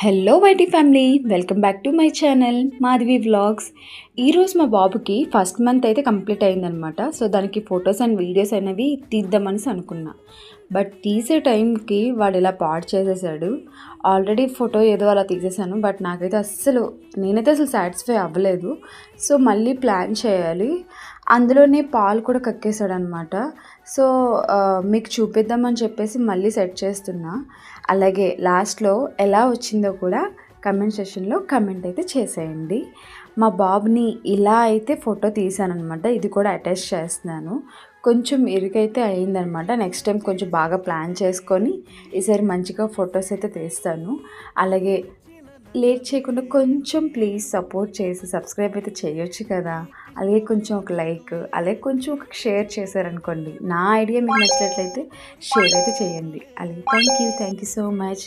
Hello YT family, welcome back to my channel Madhavi vlogs. ఈరోజు మా బాబుకి ఫస్ట్ మంత్ అయితే కంప్లీట్ అయిందనమాట. సో దానికి ఫొటోస్ అండ్ వీడియోస్ అనేవి తీద్దామనేసి అనుకున్నా. బట్ తీసే టైంకి వాడు ఇలా పాడు చేసేసాడు. ఆల్రెడీ ఫోటో ఏదో అలా తీసేసాను, బట్ నేనైతే అసలు సాటిస్ఫై అవ్వలేదు. సో మళ్ళీ ప్లాన్ చేయాలి. అందులోనే పాలు కూడా కక్కేసాడనమాట. సో మీకు చూపిద్దామని చెప్పేసి మళ్ళీ సెట్ చేస్తున్నా. అలాగే లాస్ట్లో ఎలా వచ్చిందో కూడా కమెంట్ సెక్షన్లో కమెంట్ అయితే చేసేయండి. మా బాబుని ఇలా అయితే ఫోటో తీసానమాట. ఇది కూడా అటాచ్ చేస్తున్నాను. కొంచెం ఇరుకైతే అయిందనమాట. నెక్స్ట్ టైం కొంచెం బాగా ప్లాన్ చేసుకొని ఈసారి మంచిగా ఫొటోస్ అయితే తీస్తాను. అలాగే లేట్ చేయకుండా కొంచెం ప్లీజ్ సపోర్ట్ చేసి సబ్స్క్రైబ్ అయితే చేయొచ్చు కదా. అలాగే కొంచెం ఒక లైక్, అలాగే కొంచెం ఒక షేర్ చేశారనుకోండి, నా ఐడియా మీకు నచ్చినట్లయితే షేర్ అయితే చేయండి. అలాగే థ్యాంక్ యూ సో మచ్.